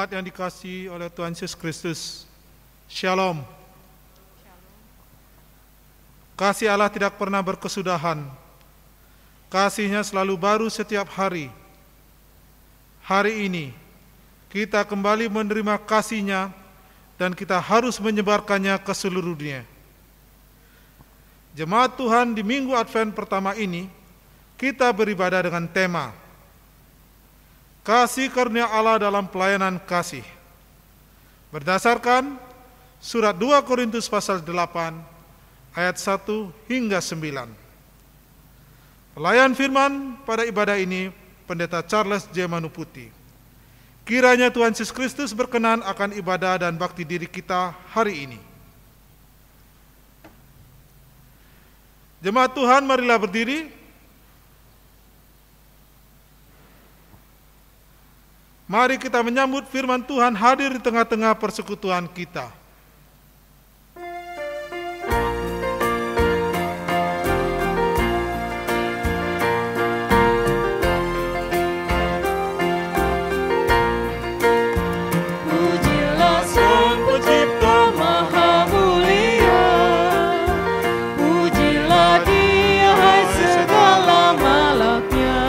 Jemaat yang dikasihi oleh Tuhan Yesus Kristus, Shalom. Kasih Allah tidak pernah berkesudahan. Kasih-Nya selalu baru setiap hari. Hari ini kita kembali menerima kasih-Nya dan kita harus menyebarkannya ke seluruh dunia. Jemaat Tuhan di Minggu Advent pertama ini, kita beribadah dengan tema Kasih karunia Allah dalam pelayanan kasih. Berdasarkan surat 2 Korintus pasal 8 ayat 1 hingga 9. Pelayan firman pada ibadah ini Pendeta Charles J. Manuputi. Kiranya Tuhan Yesus Kristus berkenan akan ibadah dan bakti diri kita hari ini. Jemaat Tuhan, marilah berdiri. Mari kita menyambut firman Tuhan hadir di tengah-tengah persekutuan kita. Pujilah Sang Pencipta Maha Mulia, pujilah Dia hai segala malaknya,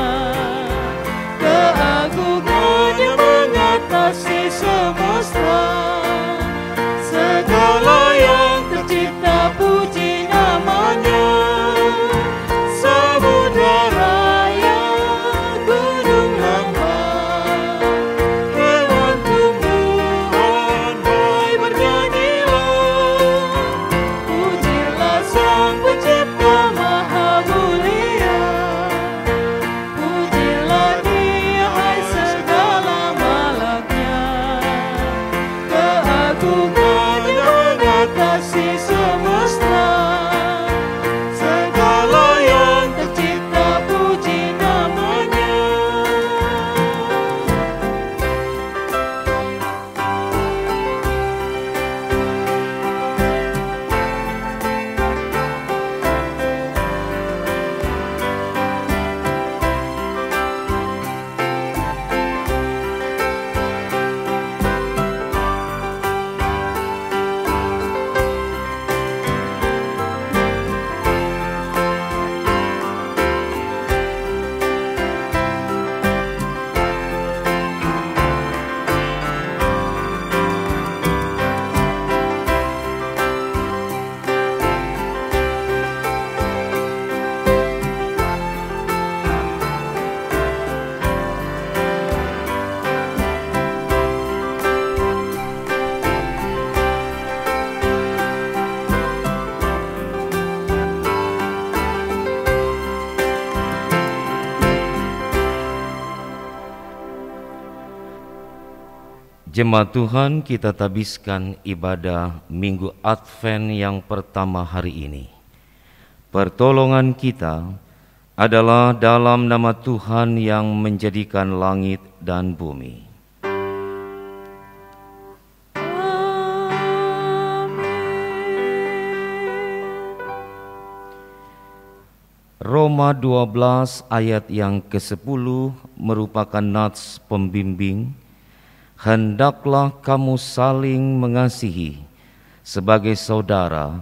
keagungannya mengatasi semesta, segala yang tercipta puji namanya, samudra raya, gunung lembah, hewan tumbuhan, hai bernyanyilah, pujilah Sang Pencipta Maha Mulia, pujilah Dia hai segala malaknya, keagungannya mengatasi semesta, segala yang tercipta puji namanya. Jemaat Tuhan, kita tabiskan ibadah Minggu Advent yang pertama hari ini. Pertolongan kita adalah dalam nama Tuhan yang menjadikan langit dan bumi. Roma 12 ayat yang ke-10 merupakan nats pembimbing. Hendaklah kamu saling mengasihi sebagai saudara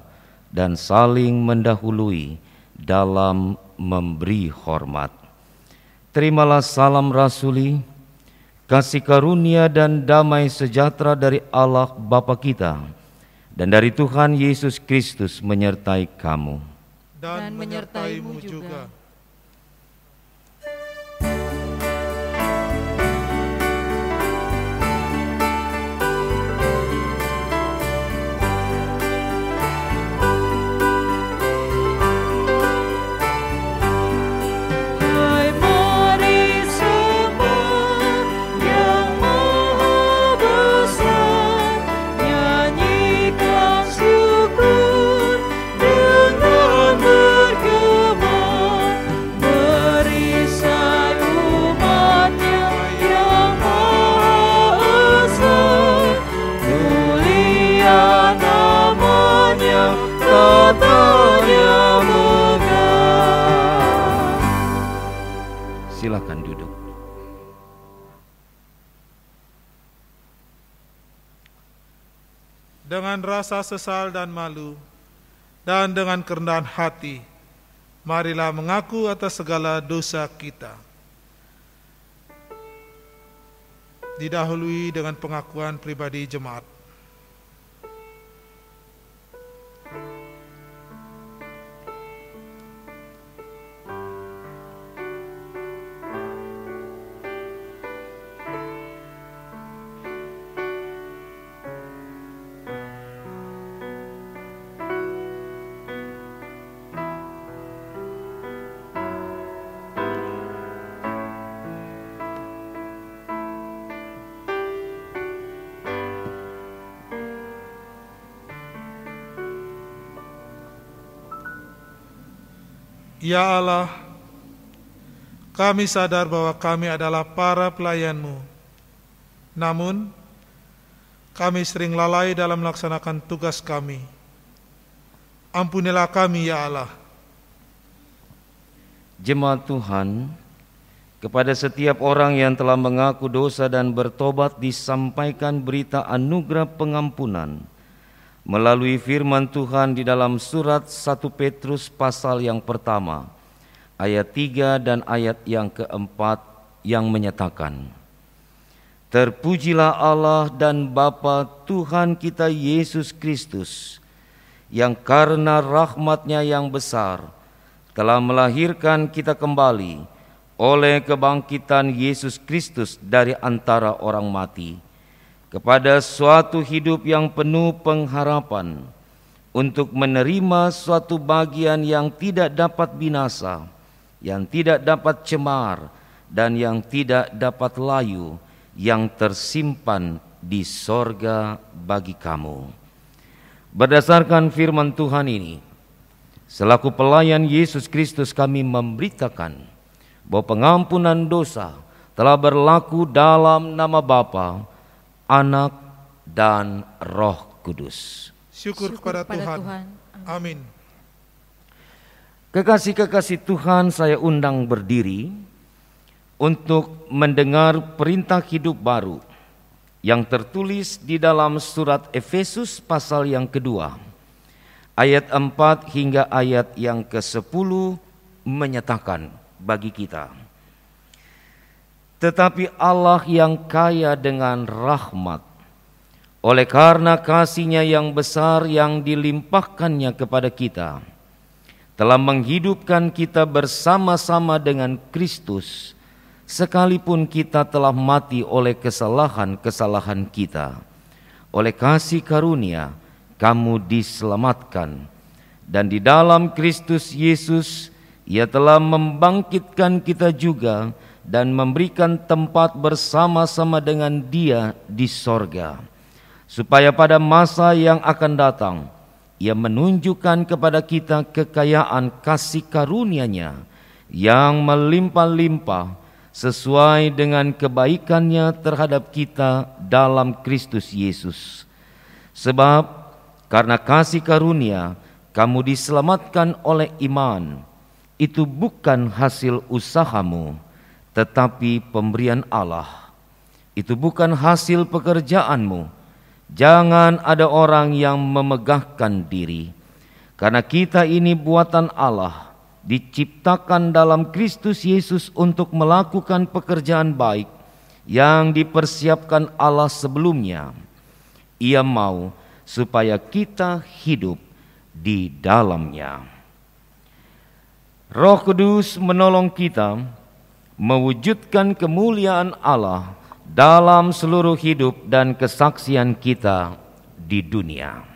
dan saling mendahului dalam memberi hormat. Terimalah salam rasuli, kasih karunia dan damai sejahtera dari Allah Bapa kita dan dari Tuhan Yesus Kristus menyertai kamu. Dan menyertaimu juga. Hai mari sembah Yang Maha Besar, nyanyikan syukur dengan bergema, berisai umatnya yang Maha Esa, mulia namanya, tatanya megah. Silakan duduk. dengan rasa sesal dan malu, dan dengan kerendahan hati, marilah mengaku atas segala dosa kita. Didahului dengan pengakuan pribadi jemaat. Ya Allah, kami sadar bahwa kami adalah para pelayan-Mu. Namun, kami sering lalai dalam melaksanakan tugas kami. Ampunilah kami, ya Allah. Jemaat Tuhan, kepada setiap orang yang telah mengaku dosa dan bertobat disampaikan berita anugerah pengampunan melalui firman Tuhan di dalam surat 1 Petrus pasal yang pertama, ayat 3 dan ayat yang keempat yang menyatakan, Terpujilah Allah dan Bapa Tuhan kita Yesus Kristus, yang karena rahmat-Nya yang besar telah melahirkan kita kembali oleh kebangkitan Yesus Kristus dari antara orang mati, kepada suatu hidup yang penuh pengharapan, untuk menerima suatu bagian yang tidak dapat binasa, yang tidak dapat cemar, dan yang tidak dapat layu, yang tersimpan di sorga bagi kamu. Berdasarkan firman Tuhan ini, selaku pelayan Yesus Kristus kami memberitakan bahwa pengampunan dosa telah berlaku dalam nama Bapa, Anak, dan Roh Kudus. Syukur kepada Tuhan. Amin. Kekasih-kekasih Tuhan, saya undang berdiri untuk mendengar perintah hidup baru yang tertulis di dalam surat Efesus pasal yang kedua, ayat 4 hingga ayat yang ke-10 menyatakan bagi kita, Tetapi Allah yang kaya dengan rahmat, oleh karena kasih-Nya yang besar yang dilimpahkannya kepada kita, telah menghidupkan kita bersama-sama dengan Kristus, sekalipun kita telah mati oleh kesalahan-kesalahan kita. Oleh kasih karunia, kamu diselamatkan. Dan di dalam Kristus Yesus, Ia telah membangkitkan kita juga dan memberikan tempat bersama-sama dengan Dia di sorga, supaya pada masa yang akan datang Ia menunjukkan kepada kita kekayaan kasih karunia-Nya yang melimpah-limpah sesuai dengan kebaikan-Nya terhadap kita dalam Kristus Yesus. Sebab karena kasih karunia kamu diselamatkan oleh iman. Itu bukan hasil usahamu, tetapi pemberian Allah. Itu bukan hasil pekerjaanmu. Jangan ada orang yang memegahkan diri, karena kita ini buatan Allah, diciptakan dalam Kristus Yesus untuk melakukan pekerjaan baik yang dipersiapkan Allah sebelumnya. Ia mau supaya kita hidup di dalamnya. Roh Kudus menolong kita mewujudkan kemuliaan Allah dalam seluruh hidup dan kesaksian kita di dunia.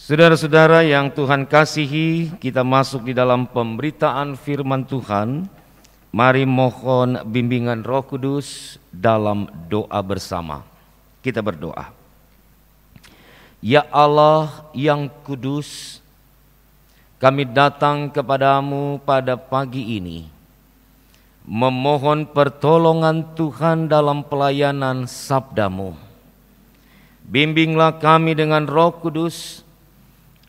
Saudara-saudara yang Tuhan kasihi, kita masuk di dalam pemberitaan firman Tuhan. Mari mohon bimbingan Roh Kudus dalam doa bersama. Kita berdoa. Ya Allah yang kudus, kami datang kepadamu pada pagi ini, memohon pertolongan Tuhan dalam pelayanan sabdamu. Bimbinglah kami dengan Roh Kudus,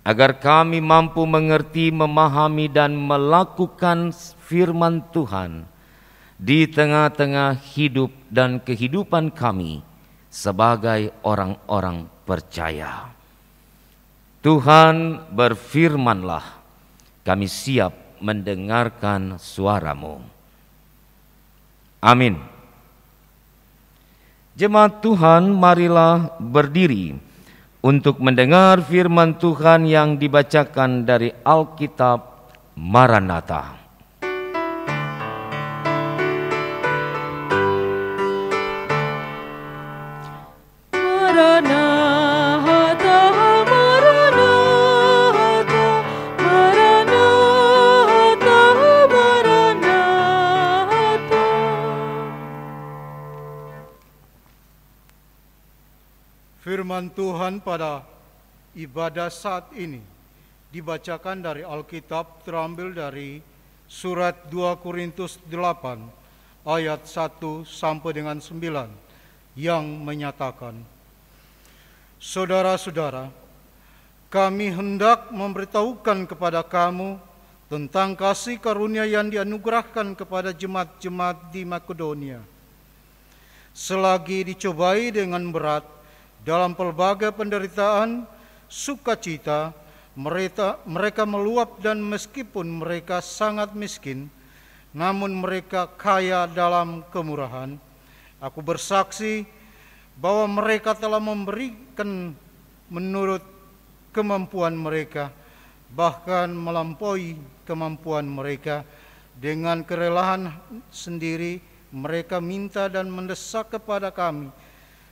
agar kami mampu mengerti, memahami, dan melakukan firman Tuhan di tengah-tengah hidup dan kehidupan kami sebagai orang-orang percaya. Tuhan, berfirmanlah, kami siap mendengarkan suara-Mu. Amin. Jemaat Tuhan, marilah berdiri untuk mendengar firman Tuhan yang dibacakan dari Alkitab Maranatha. Maranatha, Maranatha, Maranatha, Maranatha. Firman Tuhan pada ibadah saat ini dibacakan dari Alkitab, terambil dari surat 2 Korintus 8 ayat 1 sampai dengan 9 yang menyatakan, Saudara-saudara, kami hendak memberitahukan kepada kamu tentang kasih karunia yang dianugerahkan kepada jemaat-jemaat di Makedonia. Selagi dicobai dengan berat dalam pelbagai penderitaan, sukacita, mereka meluap, dan meskipun mereka sangat miskin, namun mereka kaya dalam kemurahan. Aku bersaksi bahwa mereka telah memberikan menurut kemampuan mereka, bahkan melampaui kemampuan mereka. Dengan kerelaan sendiri mereka minta dan mendesak kepada kami,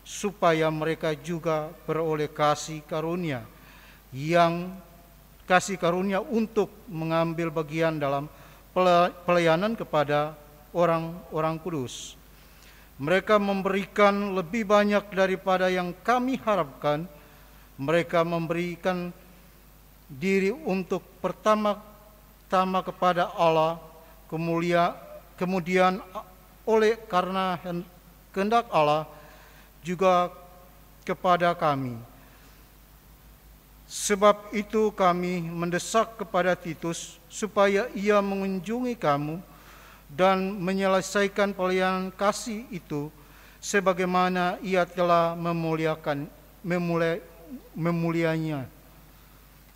supaya mereka juga beroleh kasih karunia untuk mengambil bagian dalam pelayanan kepada orang-orang kudus. Mereka memberikan lebih banyak daripada yang kami harapkan. Mereka memberikan diri untuk pertama-tama kepada Allah, kemudian oleh karena kehendak Allah juga kepada kami. Sebab itu kami mendesak kepada Titus supaya ia mengunjungi kamu dan menyelesaikan pelayanan kasih itu sebagaimana ia telah memulianya.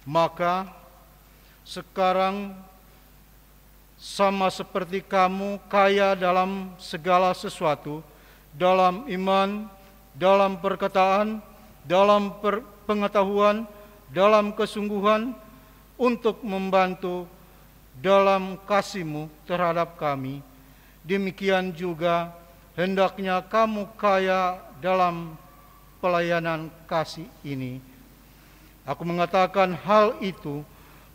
Maka sekarang sama seperti kamu kaya dalam segala sesuatu, dalam iman, dalam perkataan, dalam pengetahuan, dalam kesungguhan, untuk membantu dalam kasih-Mu terhadap kami. Demikian juga hendaknya kamu kaya dalam pelayanan kasih ini. Aku mengatakan hal itu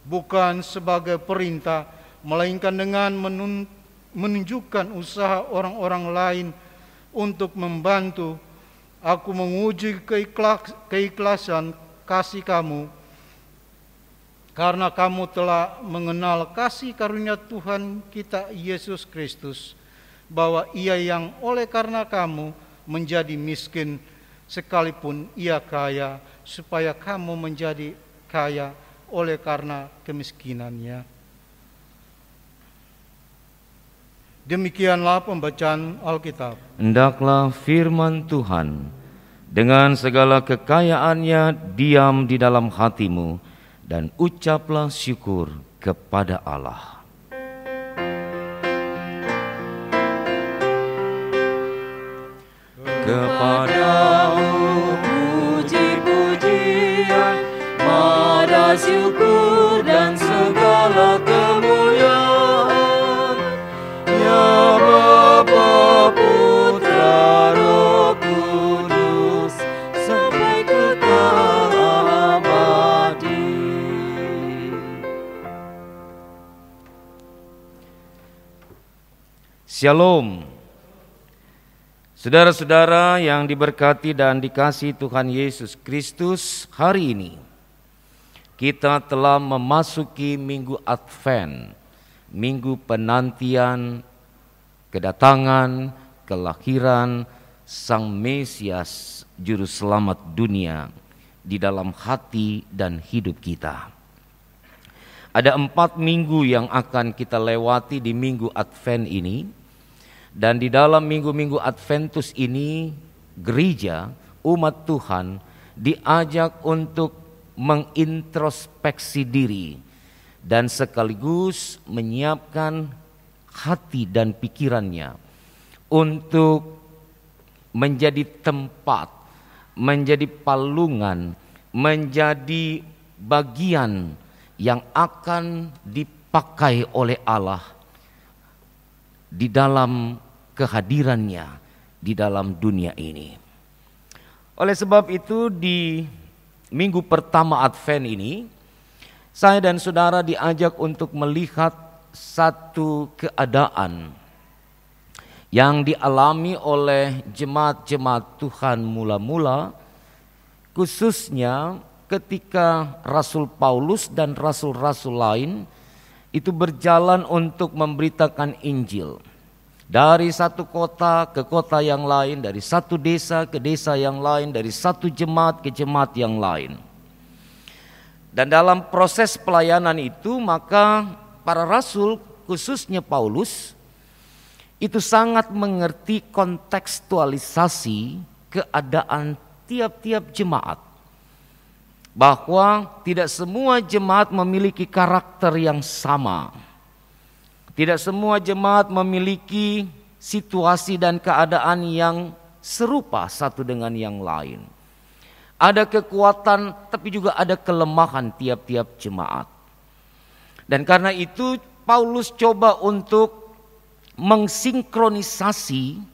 bukan sebagai perintah, melainkan dengan menunjukkan usaha orang-orang lain untuk membantu. Aku menguji keikhlasan kasih kamu, karena kamu telah mengenal kasih karunia Tuhan kita Yesus Kristus, bahwa Ia yang oleh karena kamu menjadi miskin, sekalipun Ia kaya, supaya kamu menjadi kaya oleh karena kemiskinannya. Demikianlah pembacaan Alkitab. Hendaklah firman Tuhan dengan segala kekayaannya diam di dalam hatimu, dan ucaplah syukur kepada Allah. Kepadamu puji-pujian, mada syukur dan segala kemuliaan, ya Bapa, Putra, Roh Kudus, sampai kekal abadi. Shalom. Saudara-saudara yang diberkati dan dikasihi Tuhan Yesus Kristus, hari ini kita telah memasuki minggu Advent, minggu penantian kedatangan, kelahiran Sang Mesias, Juru Selamat dunia di dalam hati dan hidup kita. Ada 4 minggu yang akan kita lewati di minggu Advent ini. Dan di dalam minggu-minggu Adventus ini, gereja, umat Tuhan diajak untuk mengintrospeksi diri dan sekaligus menyiapkan hati dan pikirannya untuk menjadi tempat, menjadi palungan, menjadi bagian yang akan dipakai oleh Allah di dalam kehadirannya di dalam dunia ini. Oleh sebab itu di minggu pertama Advent ini, saya dan saudara diajak untuk melihat satu keadaan yang dialami oleh jemaat-jemaat Tuhan mula-mula, khususnya ketika Rasul Paulus dan rasul-rasul lain itu berjalan untuk memberitakan Injil. Dari satu kota ke kota yang lain, dari satu desa ke desa yang lain, dari satu jemaat ke jemaat yang lain. Dan dalam proses pelayanan itu, maka para rasul, khususnya Paulus, itu sangat mengerti kontekstualisasi keadaan tiap-tiap jemaat. Bahwa tidak semua jemaat memiliki karakter yang sama. Tidak semua jemaat memiliki situasi dan keadaan yang serupa satu dengan yang lain. Ada kekuatan tapi juga ada kelemahan tiap-tiap jemaat. Dan karena itu Paulus coba untuk mensinkronisasi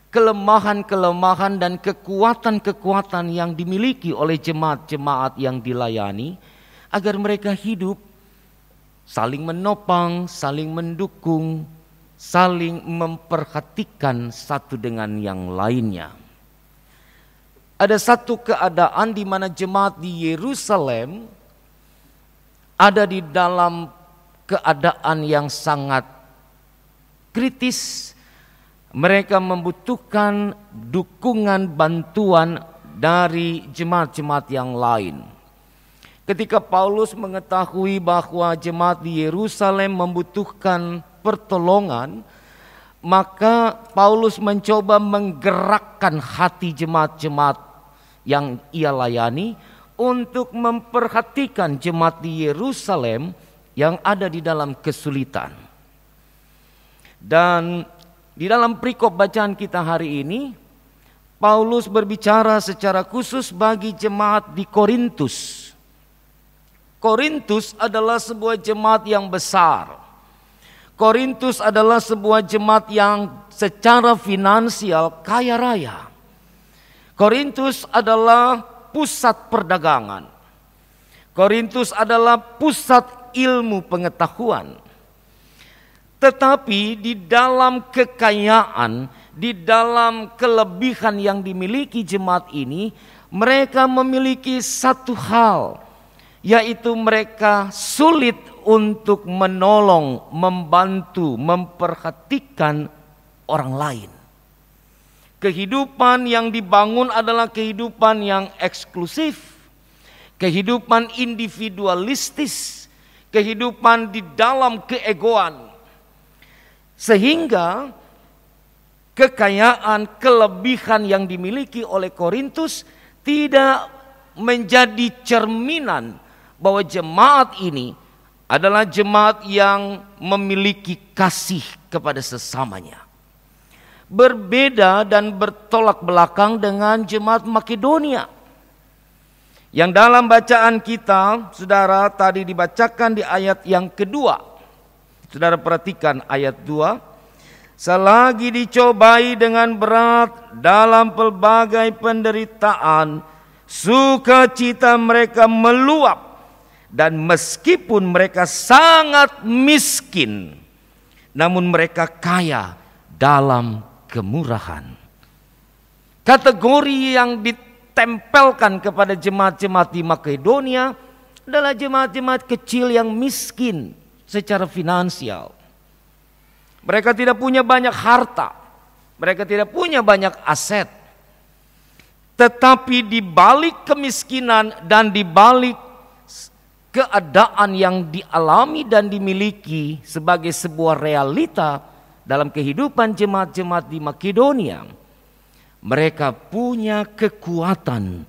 kelemahan-kelemahan dan kekuatan-kekuatan yang dimiliki oleh jemaat-jemaat yang dilayani, agar mereka hidup saling menopang, saling mendukung, saling memperhatikan satu dengan yang lainnya. Ada satu keadaan di mana jemaat di Yerusalem ada di dalam keadaan yang sangat kritis. Mereka membutuhkan dukungan bantuan dari jemaat-jemaat yang lain. Ketika Paulus mengetahui bahwa jemaat di Yerusalem membutuhkan pertolongan, maka Paulus mencoba menggerakkan hati jemaat-jemaat yang ia layani untuk memperhatikan jemaat di Yerusalem yang ada di dalam kesulitan. Dan di dalam perikop bacaan kita hari ini, Paulus berbicara secara khusus bagi jemaat di Korintus. Korintus adalah sebuah jemaat yang besar. Korintus adalah sebuah jemaat yang secara finansial kaya raya. Korintus adalah pusat perdagangan. Korintus adalah pusat ilmu pengetahuan. Tetapi di dalam kekayaan, di dalam kelebihan yang dimiliki jemaat ini, mereka memiliki satu hal, yaitu mereka sulit untuk menolong, membantu, memperhatikan orang lain. Kehidupan yang dibangun adalah kehidupan yang eksklusif, kehidupan individualistis, kehidupan di dalam keegoan. Sehingga kekayaan, kelebihan yang dimiliki oleh Korintus tidak menjadi cerminan bahwa jemaat ini adalah jemaat yang memiliki kasih kepada sesamanya. Berbeda dan bertolak belakang dengan jemaat Makedonia, yang dalam bacaan kita, saudara, tadi dibacakan di ayat yang kedua. Saudara perhatikan ayat 2. Selagi dicobai dengan berat dalam pelbagai penderitaan, sukacita mereka meluap, dan meskipun mereka sangat miskin, namun mereka kaya dalam kemurahan. kategori yang ditempelkan kepada jemaat-jemaat di Makedonia adalah jemaat-jemaat kecil yang miskin secara finansial. Mereka tidak punya banyak harta, mereka tidak punya banyak aset. Tetapi di balik kemiskinan dan di balik keadaan yang dialami dan dimiliki sebagai sebuah realita dalam kehidupan jemaat-jemaat di Makedonia, mereka punya kekuatan,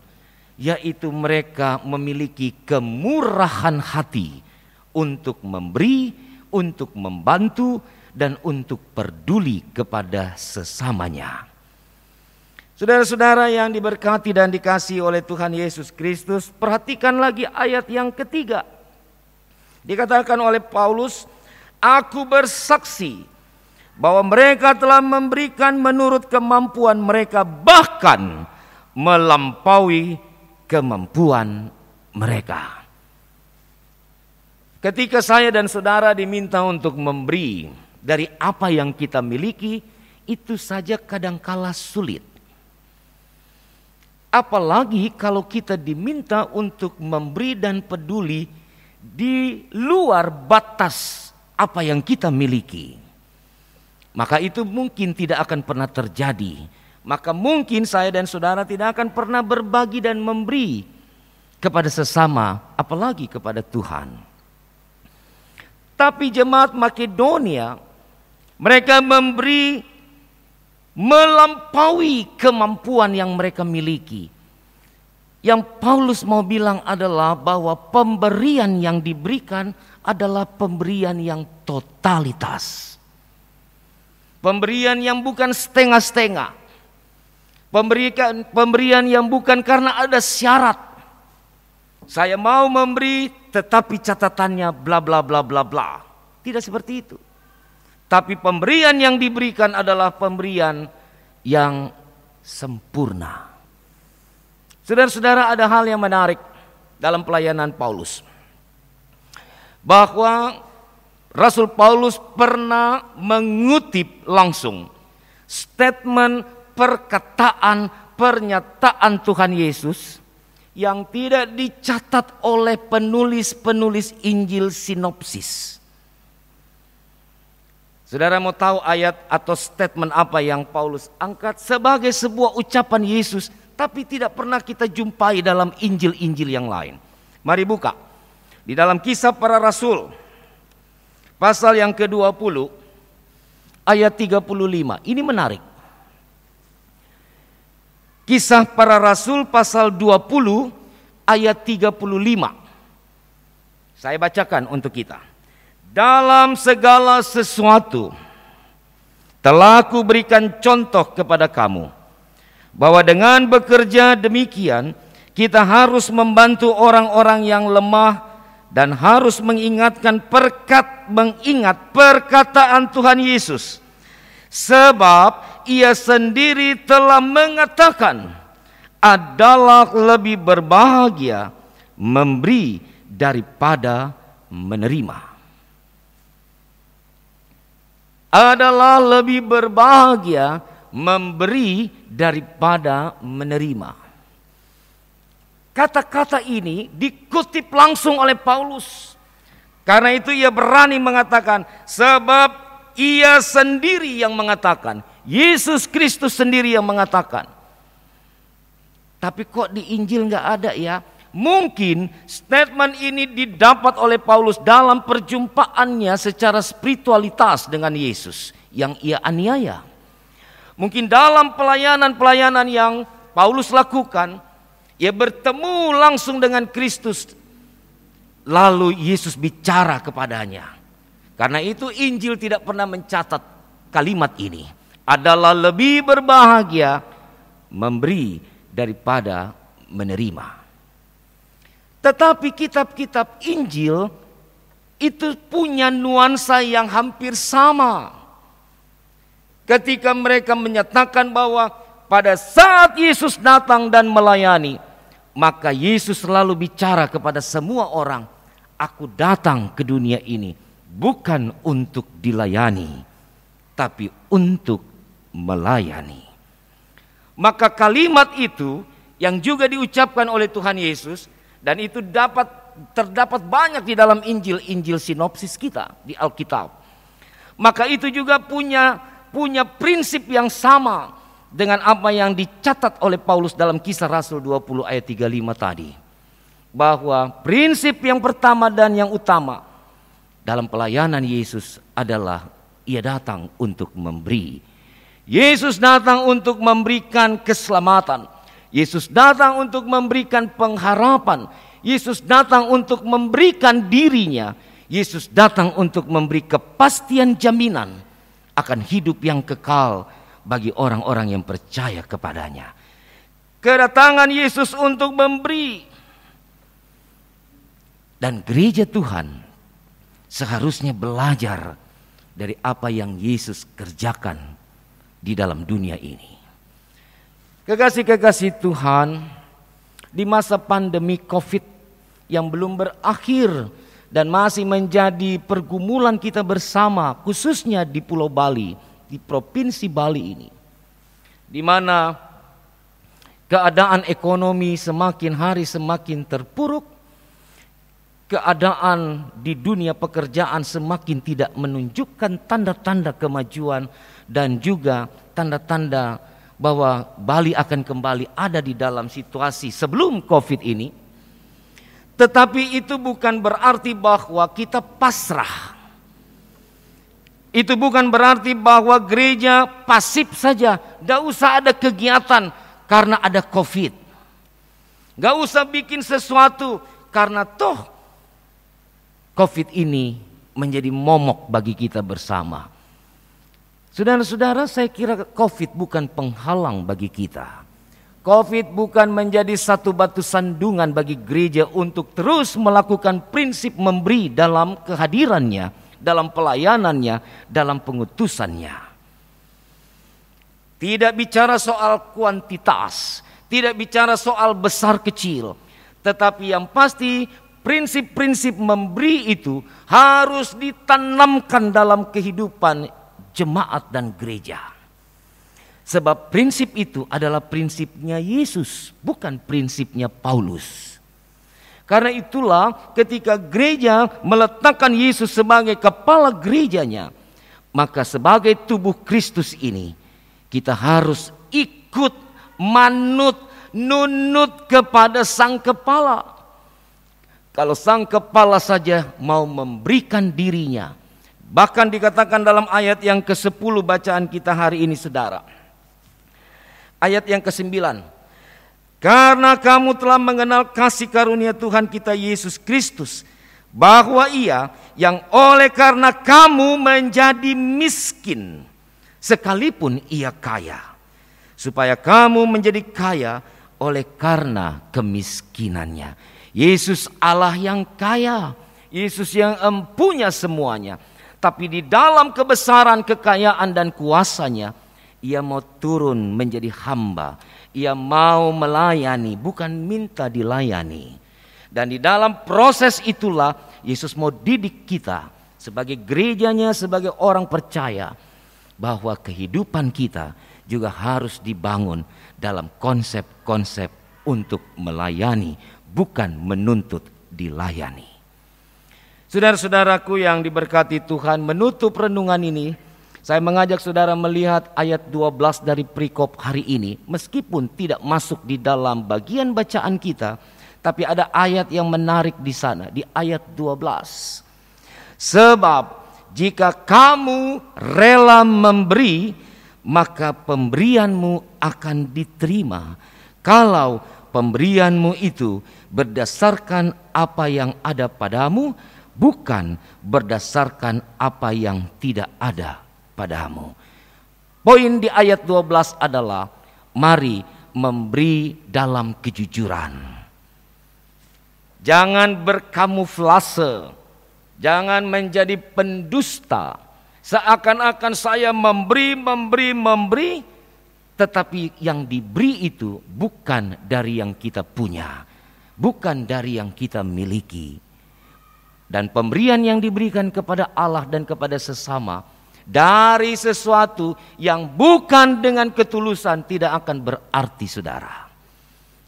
yaitu mereka memiliki kemurahan hati untuk memberi, untuk membantu, dan untuk peduli kepada sesamanya. Saudara-saudara yang diberkati dan dikasihi oleh Tuhan Yesus Kristus, perhatikan lagi ayat yang ketiga. Dikatakan oleh Paulus, aku bersaksi bahwa mereka telah memberikan menurut kemampuan mereka, bahkan melampaui kemampuan mereka. Ketika saya dan saudara diminta untuk memberi dari apa yang kita miliki, itu saja kadangkala sulit. Apalagi kalau kita diminta untuk memberi dan peduli di luar batas apa yang kita miliki. Maka itu mungkin tidak akan pernah terjadi. Maka mungkin saya dan saudara tidak akan pernah berbagi dan memberi kepada sesama, apalagi kepada Tuhan. Tapi jemaat Makedonia, mereka memberi melampaui kemampuan yang mereka miliki. Yang Paulus mau bilang adalah bahwa pemberian yang diberikan adalah pemberian yang totalitas. Pemberian yang bukan setengah-setengah. Pemberian yang bukan karena ada syarat. Saya mau memberi tetapi catatannya bla bla bla bla bla. Tidak seperti itu. Tapi pemberian yang diberikan adalah pemberian yang sempurna. Saudara-saudara, ada hal yang menarik dalam pelayanan Paulus. Bahwa Rasul Paulus pernah mengutip langsung statement, perkataan, pernyataan Tuhan Yesus yang tidak dicatat oleh penulis-penulis Injil sinopsis. Saudara mau tahu ayat atau statement apa yang Paulus angkat sebagai sebuah ucapan Yesus, tapi tidak pernah kita jumpai dalam Injil-Injil yang lain. Mari buka di dalam Kisah Para Rasul pasal yang ke-20 ayat 35. Ini menarik. Kisah Para Rasul pasal 20 ayat 35. Saya bacakan untuk kita. Dalam segala sesuatu telah kuberikan contoh kepada kamu, bahwa dengan bekerja demikian kita harus membantu orang-orang yang lemah dan harus mengingat perkataan Tuhan Yesus. Sebab ia sendiri telah mengatakan, adalah lebih berbahagia memberi daripada menerima. Adalah lebih berbahagia memberi daripada menerima. Kata-kata ini dikutip langsung oleh Paulus. Karena itu ia berani mengatakan, sebab ia sendiri yang mengatakan, Yesus Kristus sendiri yang mengatakan. Tapi kok di Injil nggak ada ya? Mungkin statement ini didapat oleh Paulus dalam perjumpaannya secara spiritualitas dengan Yesus yang ia aniaya. Mungkin dalam pelayanan-pelayanan yang Paulus lakukan, ia bertemu langsung dengan Kristus, lalu Yesus bicara kepadanya. Karena itu Injil tidak pernah mencatat kalimat ini. Adalah lebih berbahagia memberi daripada menerima. Tetapi kitab-kitab Injil itu punya nuansa yang hampir sama. Ketika mereka menyatakan bahwa pada saat Yesus datang dan melayani, maka Yesus selalu bicara kepada semua orang, aku datang ke dunia ini bukan untuk dilayani, tapi untuk melayani. Maka kalimat itu yang juga diucapkan oleh Tuhan Yesus, dan itu terdapat banyak di dalam Injil sinopsis kita di Alkitab. Maka itu juga punya prinsip yang sama dengan apa yang dicatat oleh Paulus dalam Kisah Rasul 20 ayat 35 tadi. Bahwa prinsip yang pertama dan yang utama dalam pelayanan Yesus adalah Ia datang untuk memberi. Yesus datang untuk memberikan keselamatan. Yesus datang untuk memberikan pengharapan. Yesus datang untuk memberikan dirinya. Yesus datang untuk memberi kepastian jaminan akan hidup yang kekal bagi orang-orang yang percaya kepadanya. Kedatangan Yesus untuk memberi. Dan gereja Tuhan seharusnya belajar dari apa yang Yesus kerjakan di dalam dunia ini. Kekasih-kekasih Tuhan, di masa pandemi COVID yang belum berakhir dan masih menjadi pergumulan kita bersama, khususnya di Pulau Bali, di Provinsi Bali ini, di mana keadaan ekonomi semakin hari semakin terpuruk, keadaan di dunia pekerjaan semakin tidak menunjukkan tanda-tanda kemajuan dan juga tanda-tanda bahwa Bali akan kembali ada di dalam situasi sebelum COVID ini. Tetapi itu bukan berarti bahwa kita pasrah. Itu bukan berarti bahwa gereja pasif saja, gak usah ada kegiatan karena ada COVID. Gak usah bikin sesuatu karena toh COVID ini menjadi momok bagi kita bersama. Saudara-saudara, saya kira COVID bukan penghalang bagi kita. COVID bukan menjadi satu batu sandungan bagi gereja untuk terus melakukan prinsip memberi dalam kehadirannya, dalam pelayanannya, dalam pengutusannya. Tidak bicara soal kuantitas, tidak bicara soal besar kecil, tetapi yang pasti prinsip-prinsip memberi itu harus ditanamkan dalam kehidupan jemaat dan gereja. Sebab prinsip itu adalah prinsipnya Yesus, bukan prinsipnya Paulus. Karena itulah ketika gereja meletakkan Yesus sebagai kepala gerejanya, maka sebagai tubuh Kristus ini kita harus ikut nunut kepada sang kepala. Kalau sang kepala saja mau memberikan dirinya, bahkan dikatakan dalam ayat yang ke-10 bacaan kita hari ini, saudara. Ayat yang ke-9. Karena kamu telah mengenal kasih karunia Tuhan kita Yesus Kristus, bahwa Ia yang oleh karena kamu menjadi miskin, sekalipun Ia kaya, supaya kamu menjadi kaya oleh karena kemiskinannya. Yesus Allah yang kaya, Yesus yang empunya semuanya. Tapi di dalam kebesaran kekayaan dan kuasanya, Ia mau turun menjadi hamba. Ia mau melayani, bukan minta dilayani. Dan di dalam proses itulah Yesus mau didik kita sebagai gerejanya, sebagai orang percaya, bahwa kehidupan kita juga harus dibangun dalam konsep-konsep untuk melayani, bukan menuntut dilayani. Saudara-saudaraku yang diberkati Tuhan, menutup renungan ini, saya mengajak saudara melihat ayat 12 dari perikop hari ini. Meskipun tidak masuk di dalam bagian bacaan kita, tapi ada ayat yang menarik di sana, di ayat 12. Sebab jika kamu rela memberi, maka pemberianmu akan diterima. Kalau pemberianmu itu berdasarkan apa yang ada padamu, bukan berdasarkan apa yang tidak ada padamu. Poin di ayat 12 adalah mari memberi dalam kejujuran. Jangan berkamuflase, jangan menjadi pendusta. Seakan-akan saya memberi, tetapi yang diberi itu bukan dari yang kita punya, bukan dari yang kita miliki. Dan pemberian yang diberikan kepada Allah dan kepada sesama dari sesuatu yang bukan dengan ketulusan tidak akan berarti, saudara.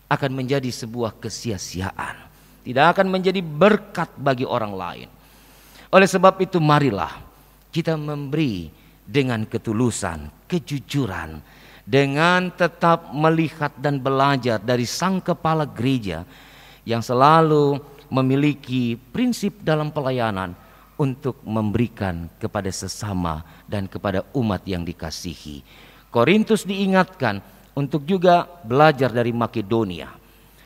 Akan menjadi sebuah kesia-siaan, tidak akan menjadi berkat bagi orang lain. Oleh sebab itu marilah kita memberi dengan ketulusan, kejujuran, dengan tetap melihat dan belajar dari sang kepala gereja yang selalu memiliki prinsip dalam pelayanan untuk memberikan kepada sesama dan kepada umat yang dikasihi. Korintus diingatkan untuk juga belajar dari Makedonia,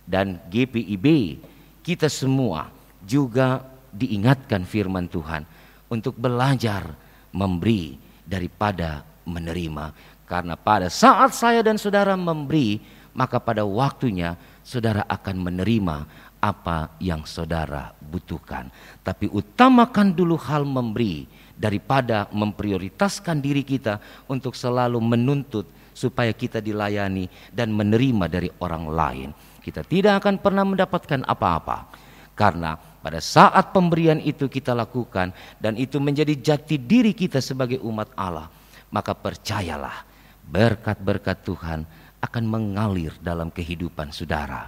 dan GPIB kita semua juga diingatkan firman Tuhan untuk belajar memberi daripada menerima. Karena pada saat saya dan saudara memberi, maka pada waktunya saudara akan menerima apa yang saudara butuhkan. Tapi utamakan dulu hal memberi daripada memprioritaskan diri kita untuk selalu menuntut supaya kita dilayani dan menerima dari orang lain. Kita tidak akan pernah mendapatkan apa-apa. Karena pada saat pemberian itu kita lakukan dan itu menjadi jati diri kita sebagai umat Allah, maka percayalah berkat-berkat Tuhan akan mengalir dalam kehidupan saudara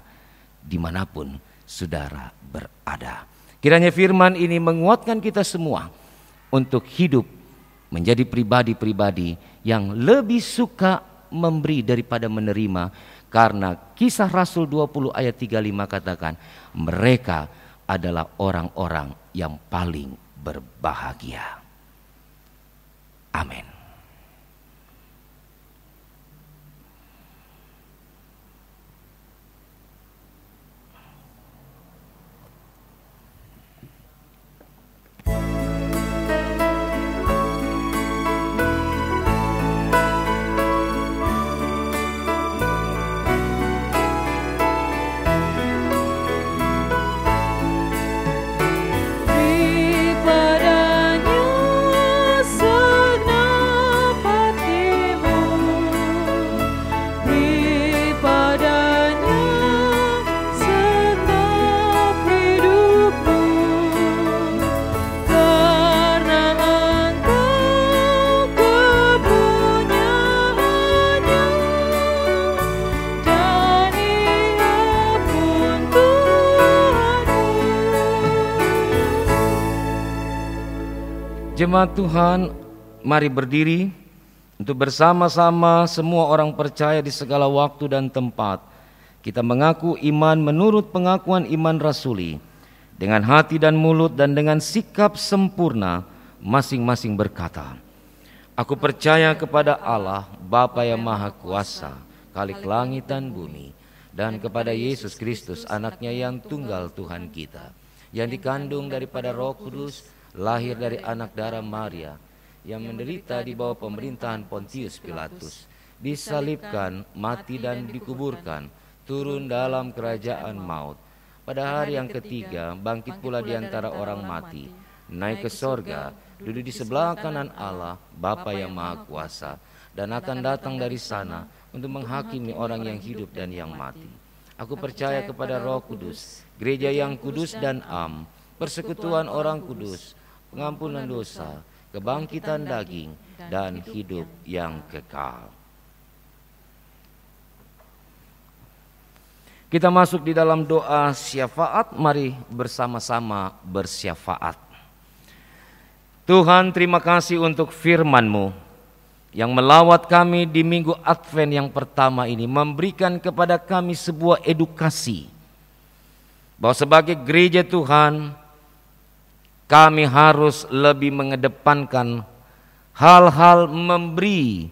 dimanapun saudara berada. Kiranya firman ini menguatkan kita semua untuk hidup menjadi pribadi-pribadi yang lebih suka memberi daripada menerima, karena Kisah Rasul 20 ayat 35 katakan mereka adalah orang-orang yang paling berbahagia. Amin. Jemaat Tuhan, mari berdiri untuk bersama-sama semua orang percaya di segala waktu dan tempat. Kita mengaku iman menurut pengakuan iman rasuli, dengan hati dan mulut dan dengan sikap sempurna masing-masing berkata, aku percaya kepada Allah, Bapa yang Maha Kuasa, Khalik langit dan bumi, dan kepada Yesus Kristus, anaknya yang tunggal Tuhan kita, yang dikandung daripada Roh Kudus, lahir dari anak darah Maria, yang menderita di bawah pemerintahan Pontius Pilatus, disalibkan, mati dan dikuburkan, turun dalam kerajaan maut. Pada hari yang ketiga bangkit pula di antara orang mati, naik ke sorga, duduk di sebelah kanan Allah, Bapa yang Maha Kuasa, dan akan datang dari sana untuk menghakimi orang yang hidup dan yang mati. Aku percaya kepada Roh Kudus, gereja yang kudus dan am, persekutuan orang kudus, pengampunan dosa, kebangkitan daging, dan hidup yang kekal. Kita masuk di dalam doa syafaat. Mari bersama-sama bersyafaat. Tuhan, terima kasih untuk firman-Mu yang melawat kami di minggu Advent yang pertama ini, memberikan kepada kami sebuah edukasi bahwa sebagai gereja Tuhan, kami harus lebih mengedepankan hal-hal memberi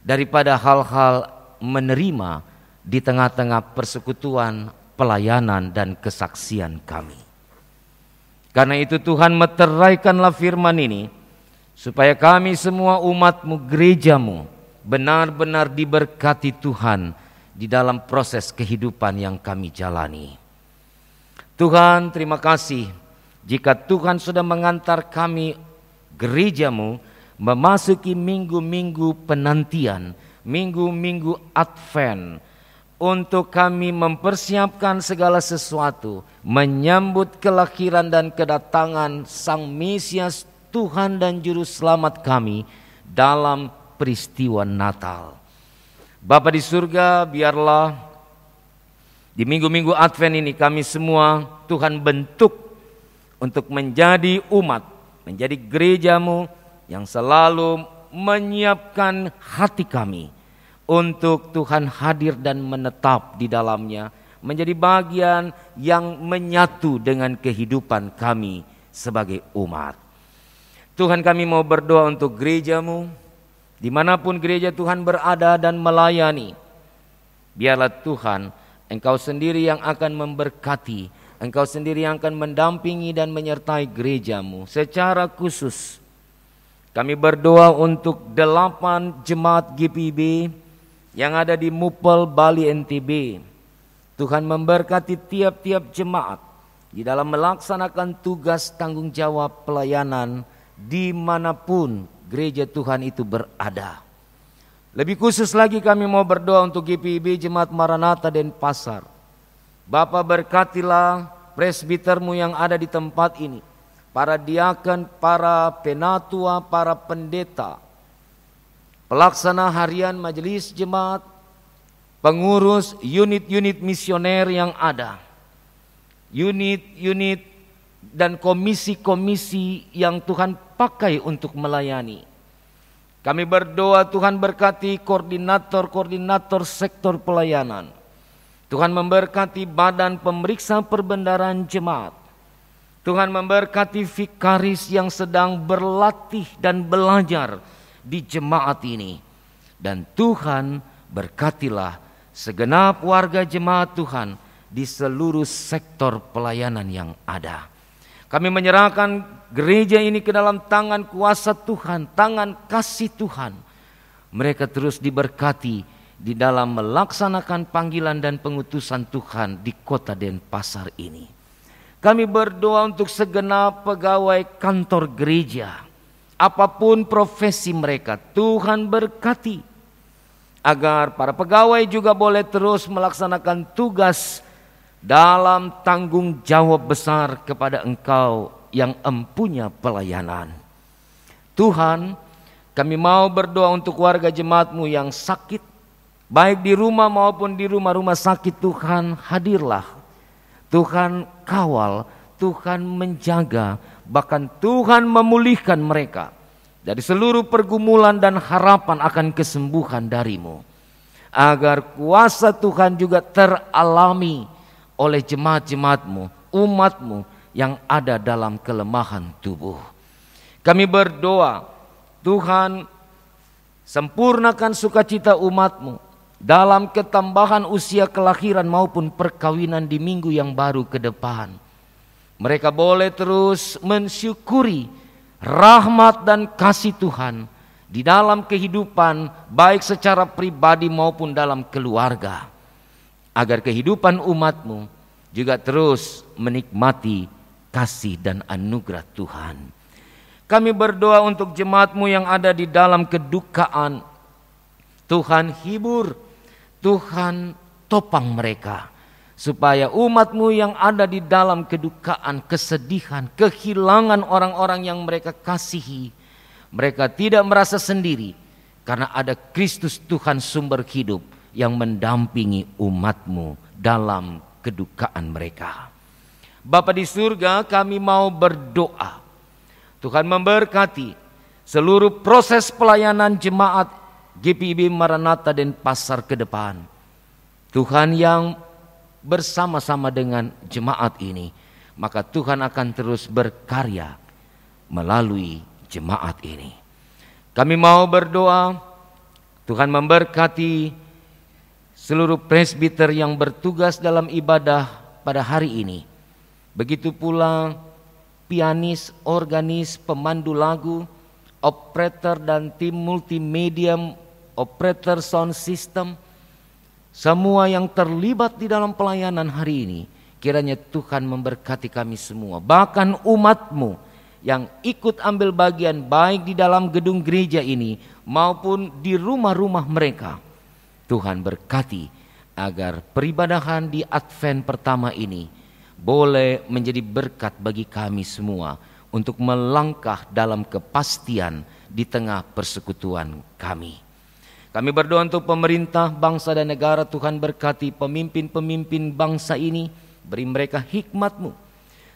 daripada hal-hal menerima di tengah-tengah persekutuan, pelayanan, dan kesaksian kami. Karena itu Tuhan, meteraikanlah firman ini supaya kami semua umat-Mu, gereja-Mu, benar-benar diberkati Tuhan di dalam proses kehidupan yang kami jalani. Tuhan, terima kasih jika Tuhan sudah mengantar kami, gereja-Mu, memasuki minggu-minggu penantian, minggu-minggu Advent, untuk kami mempersiapkan segala sesuatu, menyambut kelahiran dan kedatangan Sang Mesias Tuhan dan Juru Selamat kami, dalam peristiwa Natal. Bapa di surga, biarlah di minggu-minggu Advent ini kami semua Tuhan bentuk untuk menjadi umat, menjadi gereja-Mu yang selalu menyiapkan hati kami untuk Tuhan hadir dan menetap di dalamnya, menjadi bagian yang menyatu dengan kehidupan kami sebagai umat. Tuhan, kami mau berdoa untuk gereja-Mu, dimanapun gereja Tuhan berada dan melayani. Biarlah Tuhan, Engkau sendiri yang akan memberkati, Engkau sendiri yang akan mendampingi dan menyertai gereja-Mu. Secara khusus kami berdoa untuk 8 jemaat GPIB yang ada di Mupel, Bali, NTB. Tuhan memberkati tiap-tiap jemaat di dalam melaksanakan tugas tanggung jawab pelayanan dimanapun gereja Tuhan itu berada. Lebih khusus lagi kami mau berdoa untuk GPIB Jemaat Maranatha Denpasar. Bapa, berkatilah presbitermu yang ada di tempat ini, para diaken, para penatua, para pendeta, pelaksana harian majelis jemaat, pengurus unit-unit misioner yang ada, unit-unit dan komisi-komisi yang Tuhan pakai untuk melayani. Kami berdoa Tuhan berkati koordinator-koordinator sektor pelayanan. Tuhan memberkati badan pemeriksa perbendaharaan jemaat. Tuhan memberkati vikaris yang sedang berlatih dan belajar di jemaat ini. Dan Tuhan berkatilah segenap warga jemaat Tuhan di seluruh sektor pelayanan yang ada. Kami menyerahkan gereja ini ke dalam tangan kuasa Tuhan, tangan kasih Tuhan. Mereka terus diberkati di dalam melaksanakan panggilan dan pengutusan Tuhan di kota Denpasar ini. Kami berdoa untuk segenap pegawai kantor gereja, apapun profesi mereka, Tuhan berkati. Agar para pegawai juga boleh terus melaksanakan tugas dalam tanggung jawab besar kepada Engkau yang empunya pelayanan. Tuhan, kami mau berdoa untuk warga jemaat-Mu yang sakit, baik di rumah maupun di rumah-rumah sakit. Tuhan, hadirlah. Tuhan kawal, Tuhan menjaga, bahkan Tuhan memulihkan mereka dari seluruh pergumulan dan harapan akan kesembuhan dari-Mu. Agar kuasa Tuhan juga teralami oleh jemaat-jemaat-Mu, umat-Mu yang ada dalam kelemahan tubuh. Kami berdoa, Tuhan, sempurnakan sukacita umat-Mu dalam ketambahan usia kelahiran maupun perkawinan di minggu yang baru ke depan. Mereka boleh terus mensyukuri rahmat dan kasih Tuhan di dalam kehidupan baik secara pribadi maupun dalam keluarga. Agar kehidupan umat-Mu juga terus menikmati kasih dan anugerah Tuhan. Kami berdoa untuk jemaat-Mu yang ada di dalam kedukaan. Tuhan hibur, Tuhan topang mereka, supaya umat-Mu yang ada di dalam kedukaan, kesedihan, kehilangan orang-orang yang mereka kasihi, mereka tidak merasa sendiri, karena ada Kristus Tuhan sumber hidup yang mendampingi umat-Mu dalam kedukaan mereka. Bapa di surga, kami mau berdoa Tuhan memberkati seluruh proses pelayanan jemaat GPIB Maranatha Denpasar ke depan. Tuhan yang bersama-sama dengan jemaat ini, maka Tuhan akan terus berkarya melalui jemaat ini. Kami mau berdoa Tuhan memberkati seluruh presbiter yang bertugas dalam ibadah pada hari ini. Begitu pula pianis, organis, pemandu lagu, operator dan tim multimedia, operator sound system, semua yang terlibat di dalam pelayanan hari ini. Kiranya Tuhan memberkati kami semua, bahkan umat-Mu yang ikut ambil bagian baik di dalam gedung gereja ini maupun di rumah-rumah mereka. Tuhan berkati agar peribadahan di Advent pertama ini boleh menjadi berkat bagi kami semua untuk melangkah dalam kepastian di tengah persekutuan kami. Kami berdoa untuk pemerintah, bangsa dan negara. Tuhan berkati pemimpin-pemimpin bangsa ini, beri mereka hikmat-Mu,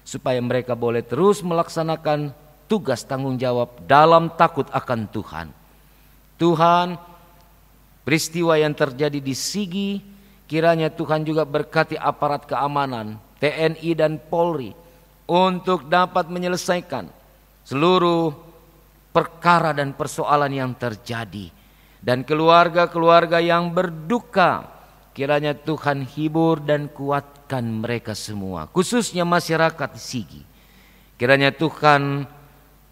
supaya mereka boleh terus melaksanakan tugas tanggung jawab dalam takut akan Tuhan. Tuhan, peristiwa yang terjadi di Sigi, kiranya Tuhan juga berkati aparat keamanan, TNI dan Polri, untuk dapat menyelesaikan seluruh perkara dan persoalan yang terjadi. Dan keluarga-keluarga yang berduka, kiranya Tuhan hibur dan kuatkan mereka semua, khususnya masyarakat Sigi. Kiranya Tuhan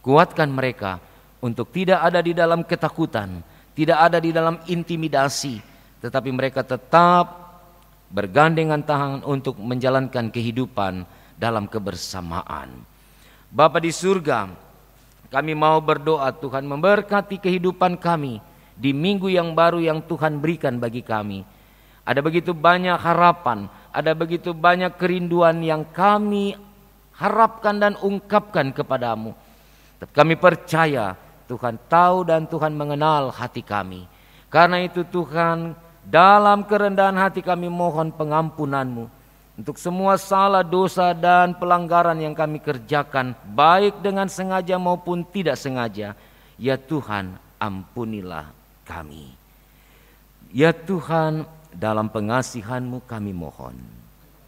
kuatkan mereka untuk tidak ada di dalam ketakutan, tidak ada di dalam intimidasi, tetapi mereka tetap bergandengan tangan untuk menjalankan kehidupan dalam kebersamaan. Bapa di surga, kami mau berdoa Tuhan memberkati kehidupan kami di minggu yang baru yang Tuhan berikan bagi kami. Ada begitu banyak harapan, ada begitu banyak kerinduan yang kami harapkan dan ungkapkan kepadamu. Kami percaya Tuhan tahu dan Tuhan mengenal hati kami. Karena itu Tuhan, dalam kerendahan hati kami mohon pengampunan-Mu untuk semua salah, dosa dan pelanggaran yang kami kerjakan, baik dengan sengaja maupun tidak sengaja. Ya Tuhan, ampunilah kami. Ya Tuhan, dalam pengasihan-Mu kami mohon.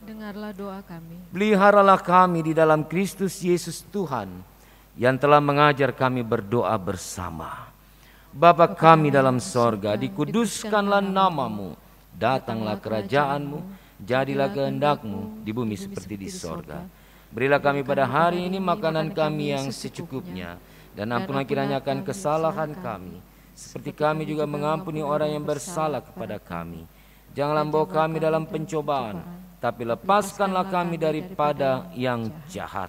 Dengarlah doa kami. Peliharalah kami di dalam Kristus Yesus Tuhan, yang telah mengajar kami berdoa bersama. Bapa kami dalam sorga, dikuduskanlah nama-Mu, datanglah kerajaan-Mu, jadilah kehendak-Mu di bumi seperti di sorga. Berilah kami pada hari ini makanan kami yang secukupnya, dan ampunlah kiranya akan kesalahan kami, seperti kami juga mengampuni orang yang bersalah kepada kami. Janganlah membawa kami dalam pencobaan, tapi lepaskanlah kami daripada yang jahat.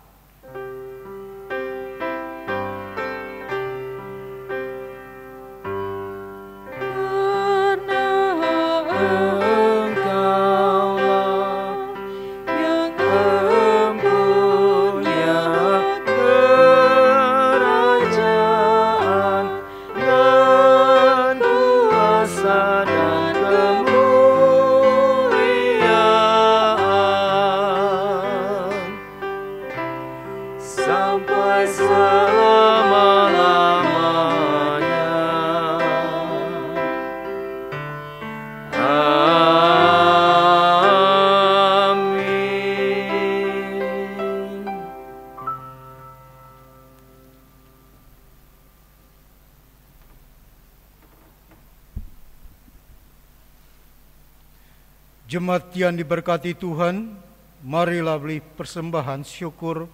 Jemaat yang diberkati Tuhan, marilah beri persembahan syukur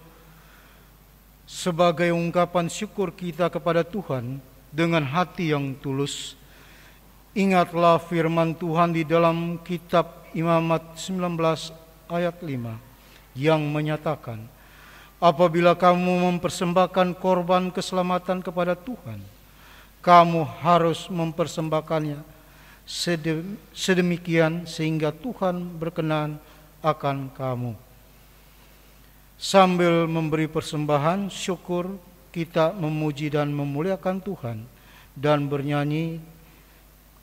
sebagai ungkapan syukur kita kepada Tuhan dengan hati yang tulus. Ingatlah firman Tuhan di dalam kitab Imamat 19 ayat 5 yang menyatakan, apabila kamu mempersembahkan korban keselamatan kepada Tuhan, kamu harus mempersembahkannya sedemikian sehingga Tuhan berkenan akan kamu. Sambil memberi persembahan syukur, kita memuji dan memuliakan Tuhan dan bernyanyi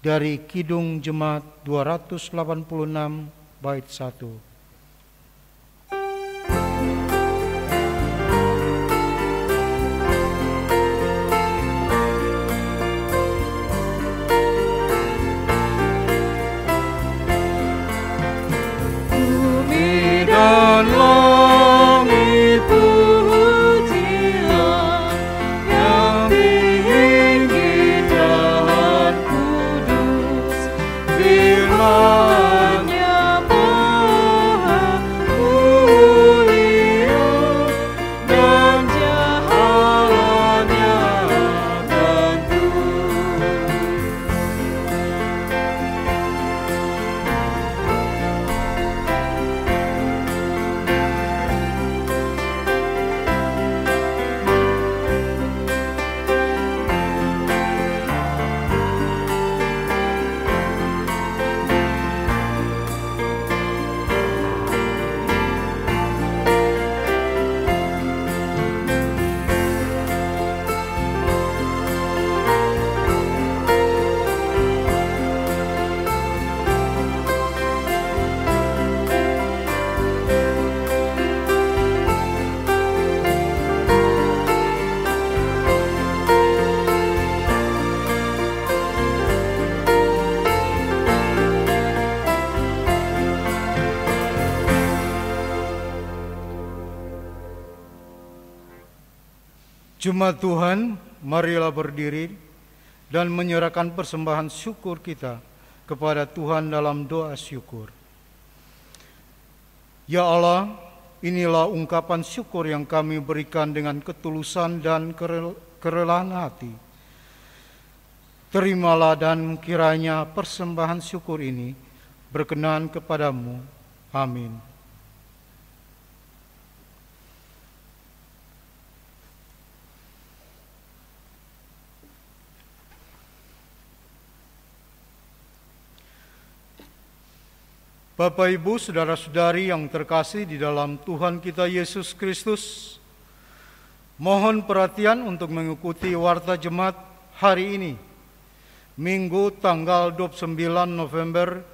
dari Kidung Jemaat 286 bait 1. Dan langit pujilah yang tinggi dan kudus, firman-Nya Maha mulia dan jalan-Nya tentu. Jemaat Tuhan, marilah berdiri dan menyerahkan persembahan syukur kita kepada Tuhan dalam doa syukur. Ya Allah, inilah ungkapan syukur yang kami berikan dengan ketulusan dan kerelaan hati. Terimalah dan kiranya persembahan syukur ini berkenan kepadamu. Amin. Bapak, Ibu, saudara-saudari yang terkasih di dalam Tuhan kita Yesus Kristus, mohon perhatian untuk mengikuti warta jemaat hari ini, Minggu tanggal 29 November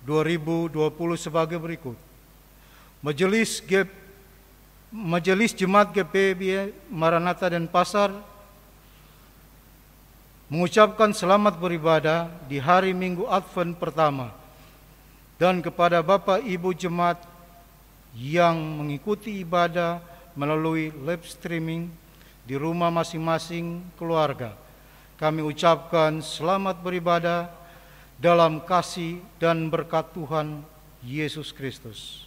2020 sebagai berikut. Majelis Jemaat GPIB Maranatha Denpasar mengucapkan selamat beribadah di hari Minggu Advent pertama. Dan kepada Bapak Ibu Jemaat yang mengikuti ibadah melalui live streaming di rumah masing-masing keluarga, kami ucapkan selamat beribadah dalam kasih dan berkat Tuhan Yesus Kristus.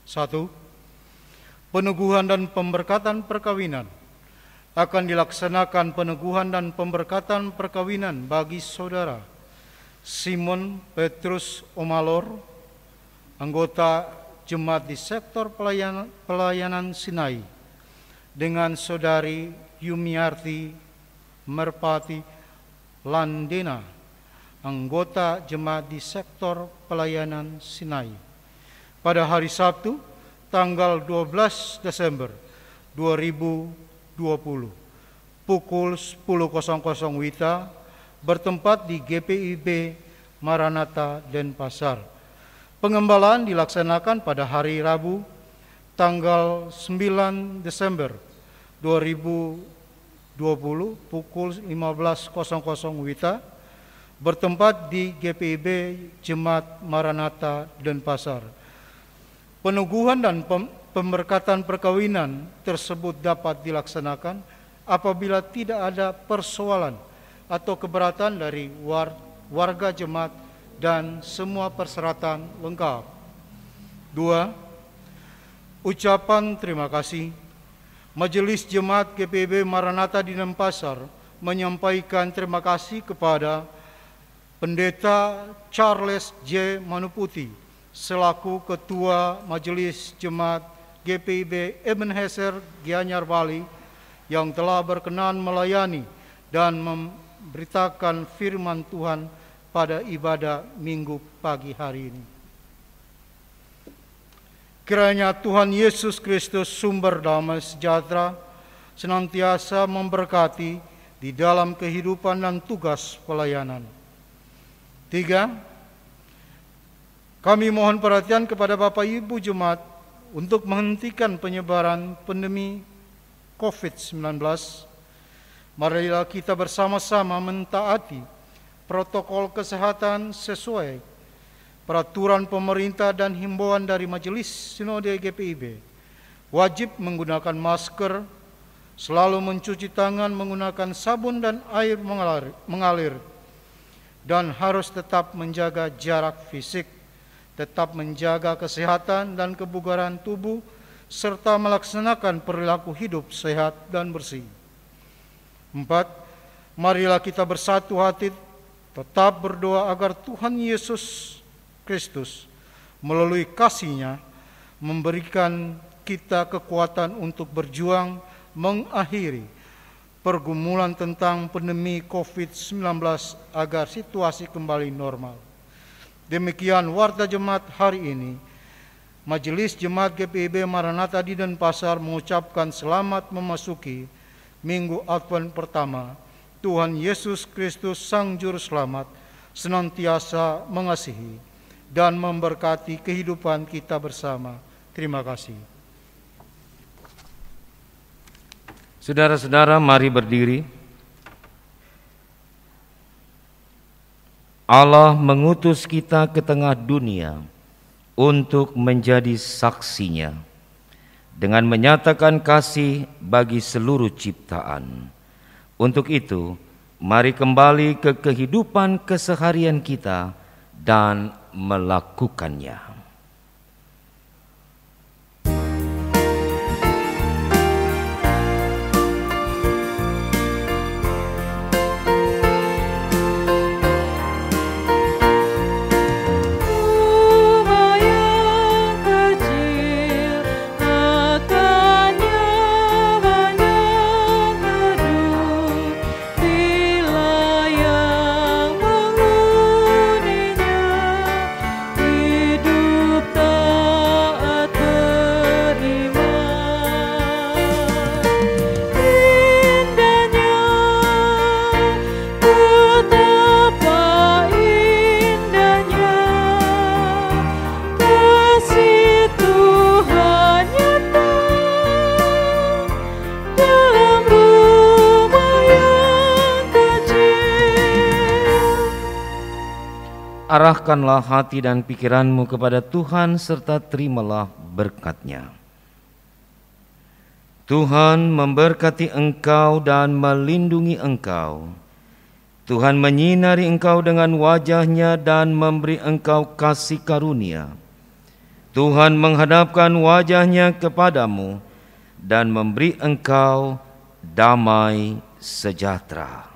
1. Peneguhan dan pemberkatan perkawinan. Akan dilaksanakan peneguhan dan pemberkatan perkawinan bagi saudara Simon Petrus Omalor, anggota jemaat di sektor pelayanan Sinai, dengan saudari Yumiarti Merpati Landena, anggota jemaat di sektor pelayanan Sinai, pada hari Sabtu tanggal 12 Desember 2020 pukul 10.00 WITA bertempat di GPIB Maranatha Denpasar. Pengembalaan dilaksanakan pada hari Rabu tanggal 9 Desember 2020 pukul 15.00 WITA bertempat di GPIB Jemaat Maranatha Denpasar. Peneguhan dan pemberkatan perkawinan tersebut dapat dilaksanakan apabila tidak ada persoalan atau keberatan dari warga jemaat dan semua persyaratan lengkap. 2. Ucapan terima kasih. Majelis Jemaat GPIB Maranatha di Denpasar menyampaikan terima kasih kepada Pendeta Charles J. Manuputi selaku Ketua Majelis Jemaat GPIB Ebenezer Gianyar Bali yang telah berkenan melayani dan memberitakan firman Tuhan pada ibadah Minggu pagi hari ini. Kiranya Tuhan Yesus Kristus, sumber damai sejahtera, senantiasa memberkati di dalam kehidupan dan tugas pelayanan. 3. Kami mohon perhatian kepada Bapak Ibu Jemaat untuk menghentikan penyebaran pandemi COVID-19. Marilah kita bersama-sama mentaati protokol kesehatan sesuai peraturan pemerintah dan himbauan dari Majelis Sinode GPIB. Wajib menggunakan masker, selalu mencuci tangan menggunakan sabun dan air mengalir, dan harus tetap menjaga jarak fisik, tetap menjaga kesehatan dan kebugaran tubuh, serta melaksanakan perilaku hidup sehat dan bersih. 4. Marilah kita bersatu hati tetap berdoa agar Tuhan Yesus Kristus melalui kasih-Nya memberikan kita kekuatan untuk berjuang mengakhiri pergumulan tentang pandemi COVID-19 agar situasi kembali normal. Demikian warta jemaat hari ini. Majelis Jemaat GPIB Maranatha di Denpasar mengucapkan selamat memasuki Minggu Advent pertama. Tuhan Yesus Kristus Sang Juru Selamat senantiasa mengasihi dan memberkati kehidupan kita bersama. Terima kasih. Saudara-saudara, mari berdiri. Allah mengutus kita ke tengah dunia untuk menjadi saksinya. dengan menyatakan kasih bagi seluruh ciptaan. Untuk itu, mari kembali ke kehidupan keseharian kita dan melakukannya. Arahkanlah hati dan pikiranmu kepada Tuhan serta terimalah berkat-Nya. Tuhan memberkati engkau dan melindungi engkau. Tuhan menyinari engkau dengan wajah-Nya dan memberi engkau kasih karunia. Tuhan menghadapkan wajah-Nya kepadamu dan memberi engkau damai sejahtera.